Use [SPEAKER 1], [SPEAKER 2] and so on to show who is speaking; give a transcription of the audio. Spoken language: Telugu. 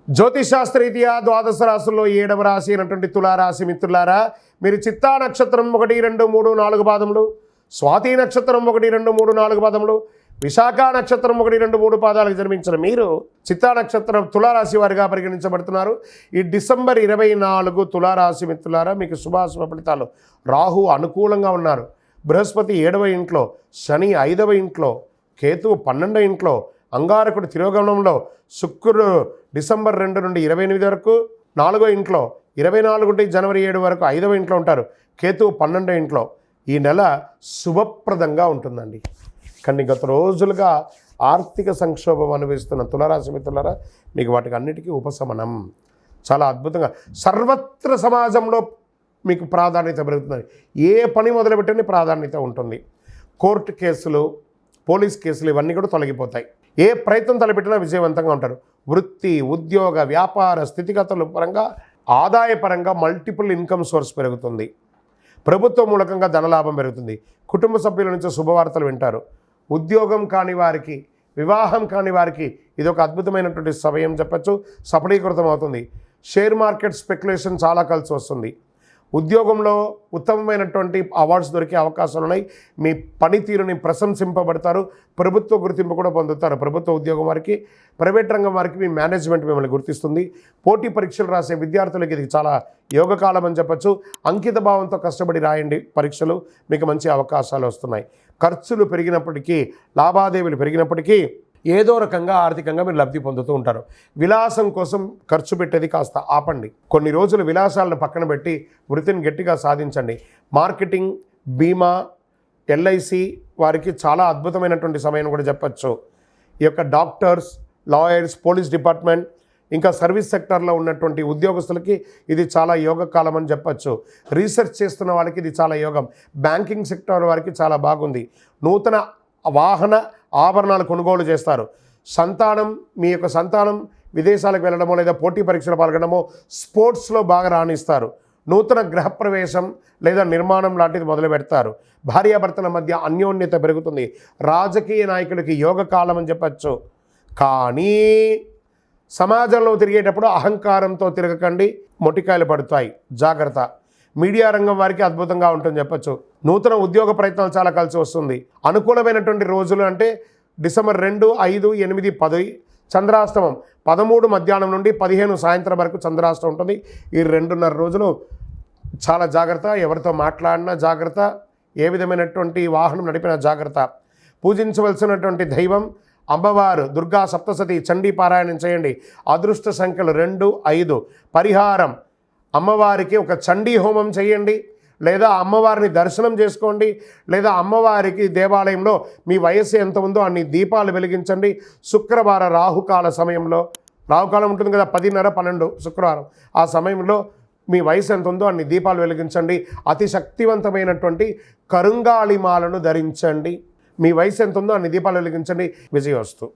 [SPEAKER 1] జ్యోతిషాస్త్రరీత్యా ద్వాదశ రాశుల్లో 7వ రాశి అయినటువంటి తులారాశి మిత్రులారా, మీరు చిత్తా నక్షత్రం 1, 2, 3, 4 పాదములు, స్వాతి నక్షత్రం 1, 2, 3, 4 పాదములు, విశాఖ నక్షత్రం 1, 2, 3 పాదాలకు జన్మించిన మీరు చిత్తా నక్షత్రం తులారాశి వారిగా పరిగణించబడుతున్నారు. ఈ డిసెంబర్ 24 తులారాశి మిత్రులారా మీకు శుభాశుభ ఫలితాలు. రాహు అనుకూలంగా ఉన్నారు, బృహస్పతి 7వ ఇంట్లో, శని 5వ ఇంట్లో, కేతువు 12వ ఇంట్లో, అంగారకుడు తిరోగమనంలో, శుక్రుడు డిసెంబర్ 2 నుండి 28 వరకు 4వ ఇంట్లో, 24 నుండి జనవరి 7 వరకు 5వ ఇంట్లో ఉంటారు, కేతువు 12వ ఇంట్లో. ఈ నెల శుభప్రదంగా ఉంటుందండి. కానీ గత రోజులుగా ఆర్థిక సంక్షోభం అనుభవిస్తున్న తులారాశి మిత్రులారా మీకు వాటికి అన్నిటికీ ఉపశమనం చాలా అద్భుతంగా సర్వత్ర సమాజంలో మీకు ప్రాధాన్యత పెరుగుతుంది. ఏ పని మొదలుపెట్టని ప్రాధాన్యత ఉంటుంది. కోర్టు కేసులు, పోలీస్ కేసులు ఇవన్నీ కూడా తొలగిపోతాయి. ఏ ప్రయత్నం తలపెట్టినా విజయవంతంగా ఉంటారు. వృత్తి, ఉద్యోగ, వ్యాపార స్థితిగతుల పరంగా, ఆదాయపరంగా మల్టిపుల్ ఇన్కమ్ సోర్స్ పెరుగుతుంది. ప్రభుత్వం మూలకంగా ధనలాభం పెరుగుతుంది. కుటుంబ సభ్యుల నుంచి శుభవార్తలు వింటారు. ఉద్యోగం కాని వారికి, వివాహం కాని వారికి ఇది ఒక అద్భుతమైనటువంటి సమయం చెప్పచ్చు. సఫలీకృతం అవుతుంది. షేర్ మార్కెట్ స్పెక్యులేషన్ చాలా కలిసి వస్తుంది. ఉద్యోగంలో ఉత్తమమైనటువంటి అవార్డ్స్ దొరికే అవకాశాలు ఉన్నాయి. మీ పనితీరుని ప్రశంసింపబడతారు. ప్రభుత్వ గుర్తింపు కూడా పొందుతారు. ప్రభుత్వ ఉద్యోగం వారికి, ప్రైవేట్ రంగం వారికి మీ మేనేజ్మెంట్ మిమ్మల్ని గుర్తిస్తుంది. పోటీ పరీక్షలు రాసే విద్యార్థులకి ఇది చాలా యోగకాలం అని చెప్పచ్చు. అంకిత భావంతో కష్టపడి రాయండి పరీక్షలు, మీకు మంచి అవకాశాలు వస్తున్నాయి. ఖర్చులు పెరిగినప్పటికీ, లావాదేవీలు పెరిగినప్పటికీ ఏదో రకంగా ఆర్థికంగా మీరు లబ్ధి పొందుతూ ఉంటారు. విలాసం కోసం ఖర్చు పెట్టేది కాస్త ఆపండి. కొన్ని రోజులు విలాసాలను పక్కన పెట్టి వృత్తిని గట్టిగా సాధించండి. మార్కెటింగ్, బీమా, ఎల్ఐసి వారికి చాలా అద్భుతమైనటువంటి సమయం కూడా చెప్పచ్చు. ఈ యొక్క డాక్టర్స్, లాయర్స్, పోలీస్ డిపార్ట్మెంట్, ఇంకా సర్వీస్ సెక్టార్లో ఉన్నటువంటి ఉద్యోగస్తులకి ఇది చాలా యోగకాలం అని చెప్పచ్చు. రీసెర్చ్ చేస్తున్న వాళ్ళకి ఇది చాలా యోగం. బ్యాంకింగ్ సెక్టార్ వారికి చాలా బాగుంది. నూతన వాహన ఆభరణాలు కొనుగోలు చేస్తారు. సంతానం, మీ యొక్క సంతానం విదేశాలకు వెళ్ళడమో లేదా పోటీ పరీక్షలు పాల్గొనడమో, స్పోర్ట్స్లో బాగా రాణిస్తారు. నూతన గృహప్రవేశం లేదా నిర్మాణం లాంటిది మొదలు పెడతారు. భార్యాభర్తల మధ్య అన్యోన్యత పెరుగుతుంది. రాజకీయ నాయకులకి యోగకాలం అని చెప్పచ్చు. కానీ సమాజంలో తిరిగేటప్పుడు అహంకారంతో తిరగకండి, మొటికాయలు పడతాయి, జాగ్రత్త. మీడియా రంగం వారికి అద్భుతంగా ఉంటుంది చెప్పచ్చు. నూతన ఉద్యోగ ప్రయత్నాలు చాలా కలిసి వస్తుంది. అనుకూలమైనటువంటి రోజులు అంటే డిసెంబర్ 2, 5, 8, 10 చంద్రాష్టమం, 13 మధ్యాహ్నం నుండి 15 సాయంత్రం వరకు చంద్రాష్టమం ఉంటుంది. ఈ 2.5 రోజులు చాలా జాగ్రత్త. ఎవరితో మాట్లాడినా జాగ్రత్త, ఏ విధమైనటువంటి వాహనం నడిపినా జాగ్రత్త. పూజించవలసినటువంటి దైవం అమ్మవారు దుర్గా సప్తసతి, చండీ పారాయణం చేయండి. అదృష్ట సంఖ్యలు 2, 5. పరిహారం, అమ్మవారికి ఒక చండీ హోమం చేయండి, లేదా అమ్మవారిని దర్శనం చేసుకోండి, లేదా అమ్మవారికి దేవాలయంలో మీ వయస్సు ఎంత ఉందో అన్ని దీపాలు వెలిగించండి. శుక్రవారం రాహుకాల సమయంలో, రాహుకాలం ఉంటుంది కదా 10:30, 12 శుక్రవారం, ఆ సమయంలో మీ వయసు ఎంత ఉందో అన్ని దీపాలు వెలిగించండి. అతి శక్తివంతమైనటువంటి కరుంగాళిమాలను ధరించండి. మీ వయసు ఎంత ఉందో అన్ని దీపాలు వెలిగించండి. విజయోస్తు.